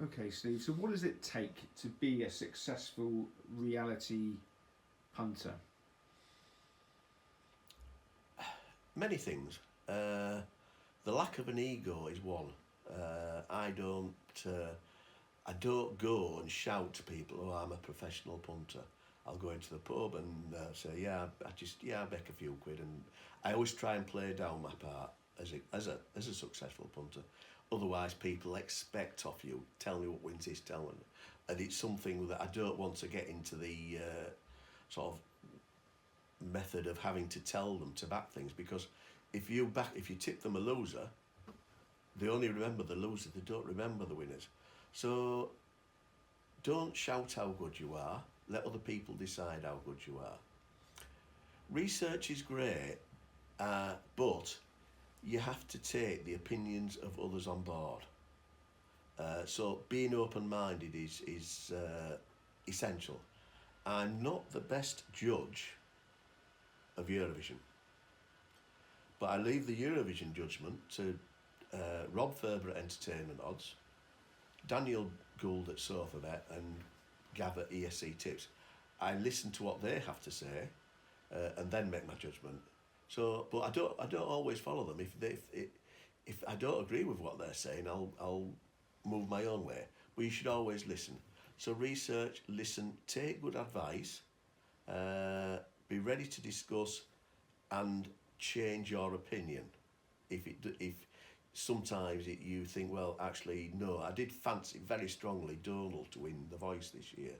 Okay, Steve. So, what does it take to be a successful reality punter? Many things. The lack of an ego is one. Uh, I don't. Uh, I don't go and shout to people, "Oh, I'm a professional punter." I'll go into the pub and say, "Yeah, I make a few quid," and I always try and play down my part as a successful punter. Otherwise, people expect of you, tell me what wins this, tell me, and it's something that I don't want to get into the sort of method of having to tell them to back things, because if you tip them a loser, they only remember the loser. They don't remember the winners. So don't shout how good you are. Let other people decide how good you are. Research is great, but you have to take the opinions of others on board. So being open-minded is essential. I'm not the best judge of Eurovision, but I leave the Eurovision judgment to Rob Ferber at Entertainment Odds, Daniel Gould at SofaBet, and Gav at ESC Tips. I listen to what they have to say, and then make my judgment. So, but I don't always follow them. If I don't agree with what they're saying, I'll move my own way. But you should always listen. So research, listen, take good advice, be ready to discuss, and change your opinion. If sometimes you think, well, actually no, I did fancy very strongly Donald to win The Voice this year,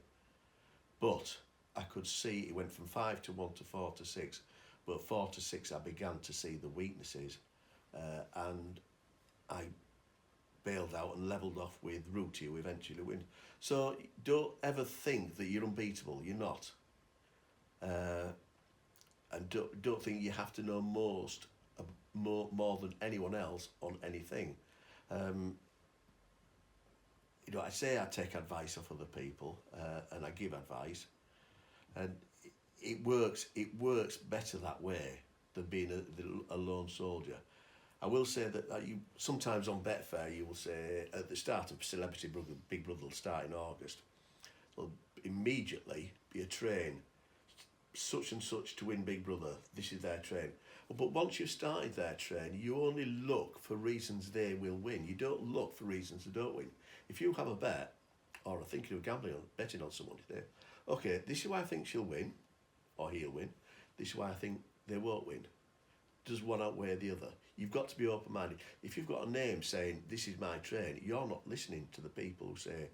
but I could see it went from 5-1 to 4-6, but 4-6 I began to see the weaknesses, and I bailed out and levelled off with Rooty, who eventually win. So don't ever think that you're unbeatable. You're not. And don't think you have to know more than anyone else on anything. I say I take advice off other people, and I give advice, and it works better that way than being a lone soldier. I will say that you sometimes on Betfair you will say at the start of Celebrity Big Brother will start in August. Well, immediately be a train, such and such to win Big Brother. This is their train. But once you've started their train, you only look for reasons they will win. You don't look for reasons they don't win. If you have a bet, or are thinking of betting on someone today, okay, this is why I think she'll win, or he'll win. This is why I think they won't win. Does one outweigh the other? You've got to be open-minded. If you've got a name saying, this is my train, you're not listening to the people who say,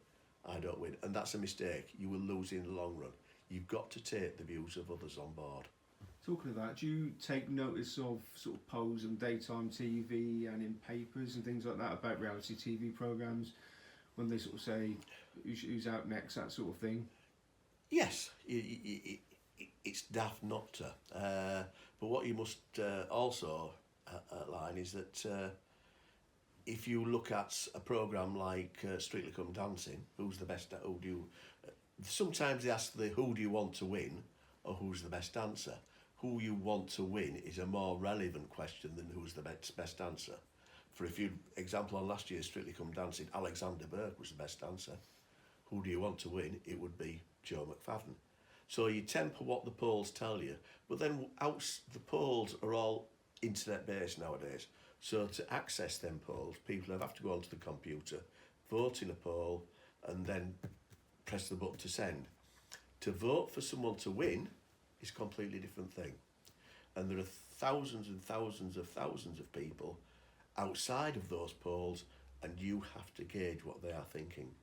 I don't win. And that's a mistake. You will lose in the long run. You've got to take the views of others on board. Talking of that, do you take notice of sort of polls on daytime TV and in papers and things like that about reality TV programmes when they sort of say who's out next, that sort of thing? Yes, it's daft not to. But what you must also outline is that if you look at a programme like Strictly Come Dancing, who's the best? Who do you? Sometimes they ask who do you want to win, or who's the best dancer. Who you want to win is a more relevant question than who's the best dancer. For example, on last year's Strictly Come Dancing, Alexander Burke was the best dancer. Who do you want to win? It would be Joe McFadden. So you temper what the polls tell you, but then the polls are all internet based nowadays. So to access them polls, people have to go onto the computer, vote in a poll, and then press the button to send. To vote for someone to win is a completely different thing. And there are thousands and thousands of people outside of those polls, and you have to gauge what they are thinking.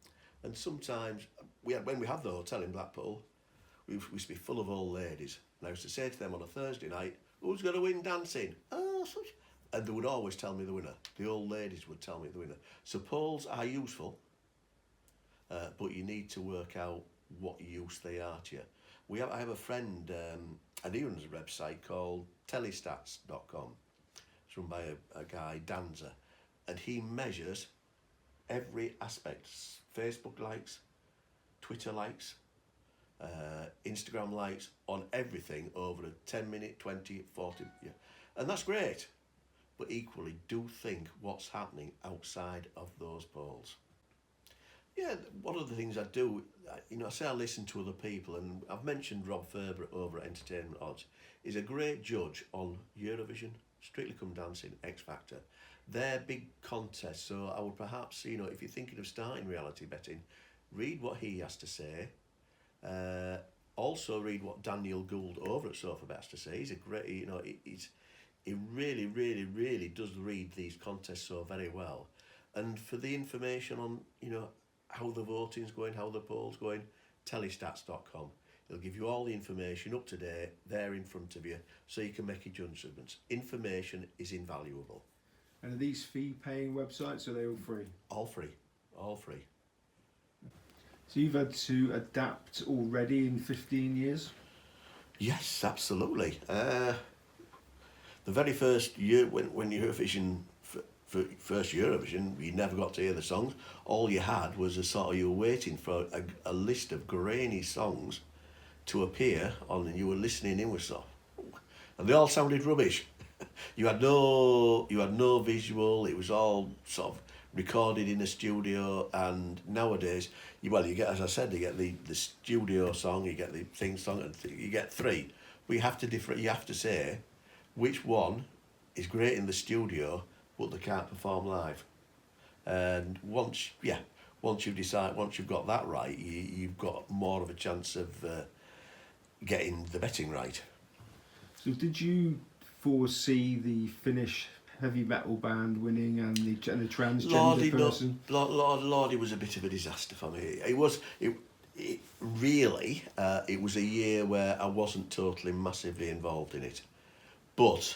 And sometimes, when we had the hotel in Blackpool, we used to be full of old ladies. And I used to say to them on a Thursday night, who's going to win dancing? And they would always tell me the winner. The old ladies would tell me the winner. So polls are useful, but you need to work out what use they are to you. I have a friend, and he runs a website called telestats.com. It's run by a guy, Danza, and he measures every aspect. Facebook likes, Twitter likes, Instagram likes on everything over a 10-minute, 20, 40, yeah. And that's great. But equally, do think what's happening outside of those polls. Yeah, one of the things I do, I say I listen to other people, and I've mentioned Rob Ferber over at Entertainment Odds. He's a great judge on Eurovision, Strictly Come Dancing, X Factor. They're big contests, so I would perhaps, if you're thinking of starting reality betting, read what he has to say. Uh, Also read what Daniel Gould over at SofaBet has to say. He's a great, he really, really, really does read these contests so very well. And for the information on, how the voting's going, how the poll's going, tellystats.com. It'll give you all the information up to date there in front of you so you can make your judgments. Information is invaluable. And are these fee-paying websites, or are they all free? All free. All free. So you've had to adapt already in 15 years? Yes, absolutely. The very first year when Eurovision, first Eurovision, you never got to hear the songs. All you had was you were waiting for a list of grainy songs to appear on, and you were listening in with stuff, and they all sounded rubbish. You had no visual. It was all sort of recorded in a studio, and nowadays you get, as I said, you get the studio song, you get the sing song, and you get three. But you have to say which one is great in the studio but they can't perform live. And once you've got that right, you've got more of a chance of getting the betting right. So did you foresee the Finnish heavy metal band winning and the transgender person? Lordy was a bit of a disaster for me. It was a year where I wasn't totally massively involved in it. But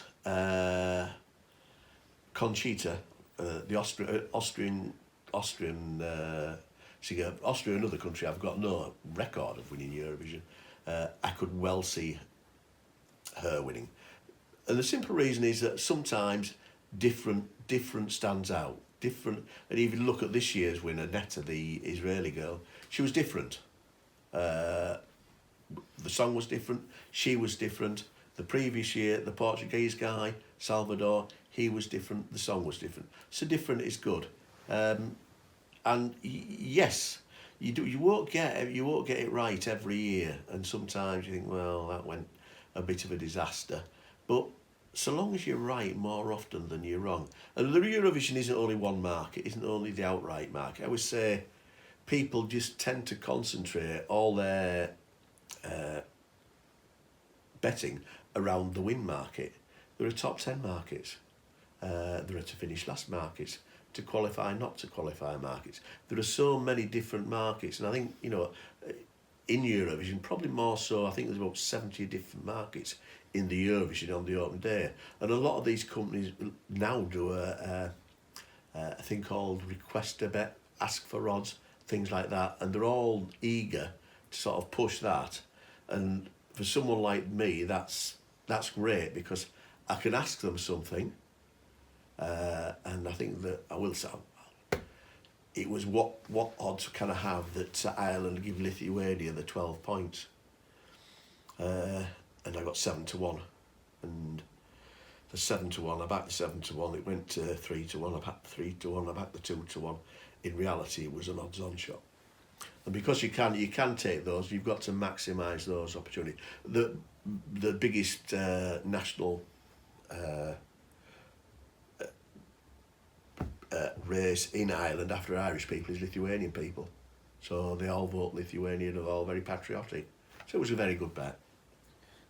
Conchita, the Austrian singer, Austria, another country I've got no record of winning Eurovision. I could well see her winning, and the simple reason is that sometimes different stands out. Different, and even look at this year's winner, Netta, the Israeli girl. She was different. The song was different. She was different. The previous year, the Portuguese guy, Salvador, he was different. The song was different. So different is good. And yes, you won't get it right every year. And sometimes you think, well, that went a bit of a disaster. But so long as you're right more often than you're wrong. And the Eurovision isn't only one market, isn't only the outright market. I would say people just tend to concentrate all their betting around the win market. There are top 10 markets. There are to finish last markets, to qualify, not to qualify markets. There are so many different markets, and I think, in Eurovision, probably more so, I think there's about 70 different markets in the Eurovision on the open day. And a lot of these companies now do a thing called request a bet, ask for odds, things like that, and they're all eager to sort of push that. And for someone like me, that's great, because I can ask them something, and I think that I will say, it was what odds can I have that Ireland give Lithuania the 12 points, and I got 7-1, and the 7-1, I backed the 7-1, it went to 3-1, I backed the 3-1, I backed the 2-1. In reality, it was an odds-on shot. And because you can take those, you've got to maximise those opportunities. The biggest national race in Ireland after Irish people is Lithuanian people. So they all vote Lithuanian, and all very patriotic. So it was a very good bet.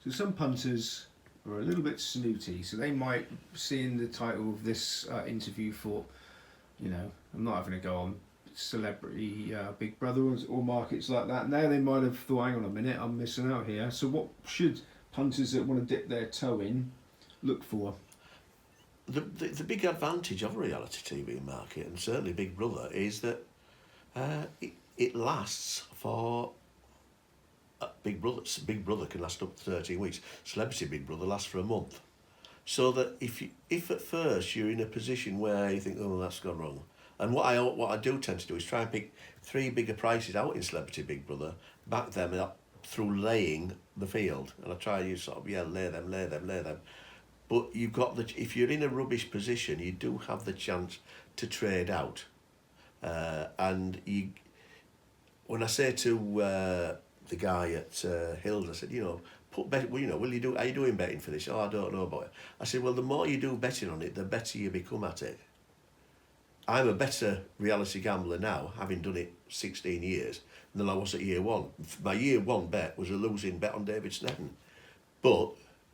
So some punters are a little bit snooty, so they might, seeing the title of this interview, thought, I'm not having to go on Celebrity Big Brother or markets like that. Now they might have thought, hang on a minute, I'm missing out here. So what should punters that want to dip their toe in look for? The big advantage of a reality TV market, and certainly Big Brother, is that it lasts for Big Brother can last up to 13 weeks. Celebrity Big Brother lasts for a month. So that if at first you're in a position where you think, oh, that's gone wrong, and what I do tend to do is try and pick 3 bigger prices out in Celebrity Big Brother, back them up through laying the field, and I try and use lay them. But if you're in a rubbish position, you do have the chance to trade out, and when I say to the guy at Hills, I said, you know, put bet. Well, you know, will you do? Are you doing betting for this? Oh, I don't know about it. I said, well, the more you do betting on it, the better you become at it. I'm a better reality gambler now, having done it 16 years, than I was at year one. My year one bet was a losing bet on David Snedden. But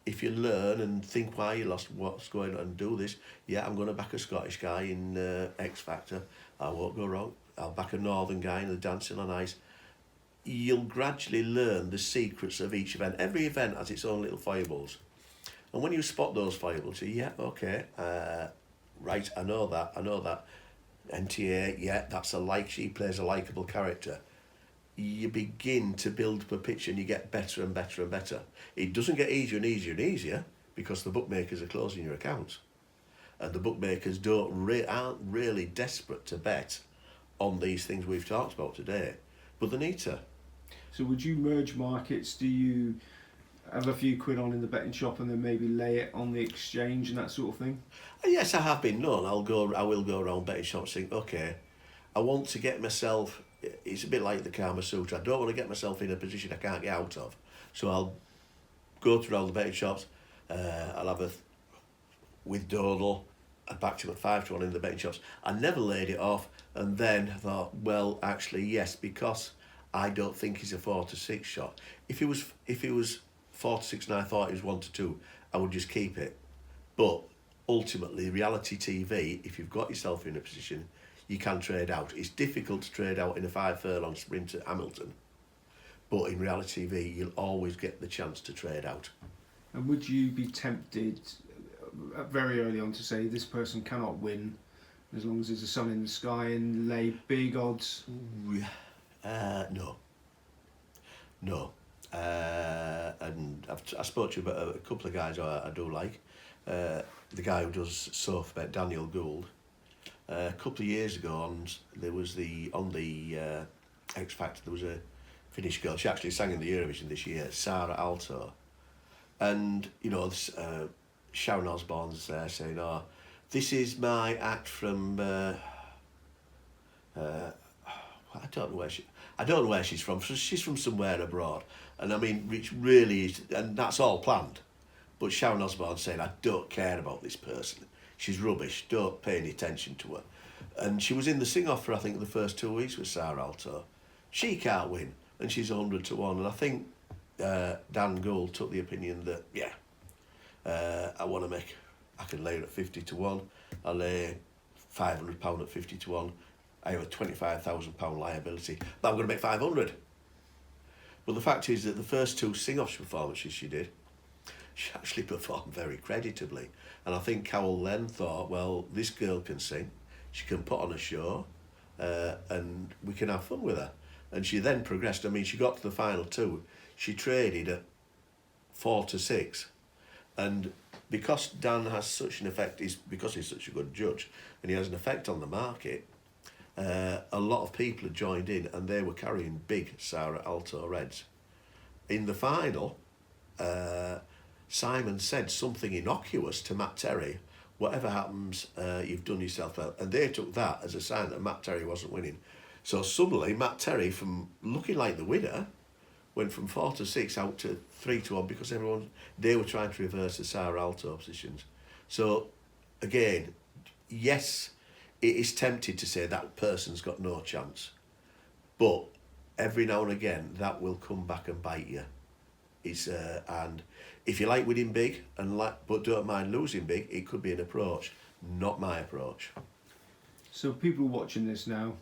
if you learn and think why you lost, what's going on, and do this, yeah, I'm going to back a Scottish guy in X Factor. I won't go wrong. I'll back a Northern guy in the Dancing on Ice. You'll gradually learn the secrets of each event. Every event has its own little foibles. And when you spot those foibles, yeah, okay, right, I know that. NTA, yeah, that's she plays a likeable character. You begin to build up a picture and you get better and better and better. It doesn't get easier and easier and easier because the bookmakers are closing your accounts. And the bookmakers aren't really desperate to bet on these things we've talked about today, but they need to. So would you merge markets? Do you have a few quid on in the betting shop and then maybe lay it on the exchange and that sort of thing? Yes, I have been known. I will go around betting shops and think, okay, I want to get myself. It's a bit like the Kama Sutra. I don't want to get myself in a position I can't get out of. So I'll go through all the betting shops. I'll have with Donal. I backed him at 5-1 in the betting shops. I never laid it off, and then I thought, well, actually, yes, because I don't think he's a 4-6 shot. If he was 4-6 and I thought he was 1-2, I would just keep it. But ultimately, reality TV, if you've got yourself in a position, you can trade out. It's difficult to trade out in a 5-furlong sprint at Hamilton, but in reality TV, you'll always get the chance to trade out. And would you be tempted very early on to say this person cannot win as long as there's a sun in the sky and lay big odds? No. And I spoke to you about a couple of guys I do like. The guy who does Sofa Bet, Daniel Gould. A couple of years ago, there was on the X Factor, there was a Finnish girl. She actually sang in the Eurovision this year, Sarah Alto. And, you know, Sharon Osbourne's there saying, oh, this is my act from, I don't know where she's from. She's from somewhere abroad. And I mean, which really is, and that's all planned. But Sharon Osbourne saying, I don't care about this person. She's rubbish. Don't pay any attention to her. And she was in the sing-off for, I think, the first 2 weeks with Sarah Alto. She can't win, and she's 100-1. And I think Dan Gould took the opinion that, I can lay her at 50-1. I lay £500 at 50-1. I have a £25,000 liability, but I'm going to make 500. But the fact is that the first 2 sing-off performances she did, she actually performed very creditably. And I think Cowell then thought, well, this girl can sing, she can put on a show, and we can have fun with her. And she then progressed. I mean, she got to the final 2. She traded at 4-6. And because Dan has such an effect, because he's such a good judge, and he has an effect on the market, a lot of people had joined in, and they were carrying big Sarah Alto Reds. In the final, Simon said something innocuous to Matt Terry, whatever happens, you've done yourself well. And they took that as a sign that Matt Terry wasn't winning. So suddenly, Matt Terry, from looking like the winner, went from 4-6 out to 3-1 because they were trying to reverse the Sarah Alto positions. So, again, yes, it is tempted to say that person's got no chance. But every now and again, that will come back and bite you. And if you like winning big but don't mind losing big, it could be an approach. Not my approach. So people watching this now,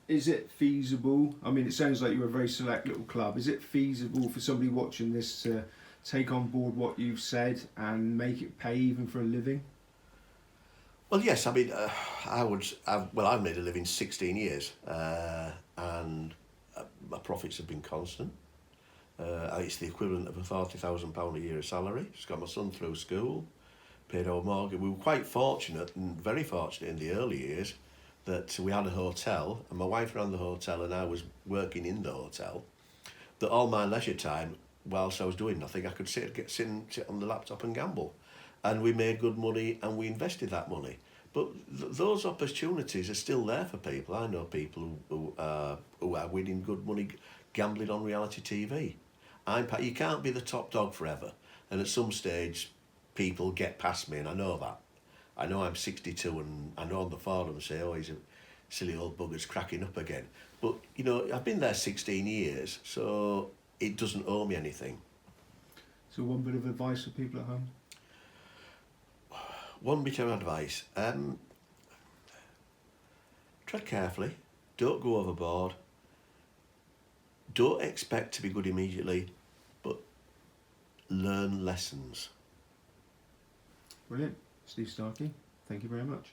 is it feasible? I mean, it sounds like you're a very select little club. Is it feasible for somebody watching this to take on board what you've said and make it pay even for a living? Well, yes. I mean, I've made a living 16 years, and my profits have been constant. It's the equivalent of a £40,000 a year salary. Just got my son through school, paid our mortgage. We were quite fortunate, and very fortunate in the early years, that we had a hotel, and my wife ran the hotel and I was working in the hotel, that all my leisure time, whilst I was doing nothing, I could sit on the laptop and gamble. And we made good money and we invested that money. But those opportunities are still there for people. I know people who are winning good money gambling on reality TV. You can't be the top dog forever, and at some stage, people get past me, and I know that. I know I'm 62, and I know on the forum say, "Oh, he's a silly old bugger's cracking up again." But you know, I've been there 16 years, so it doesn't owe me anything. So one bit of advice for people at home. One bit of advice: tread carefully. Don't go overboard. Don't expect to be good immediately, but learn lessons. Brilliant. Steve Starkey, thank you very much.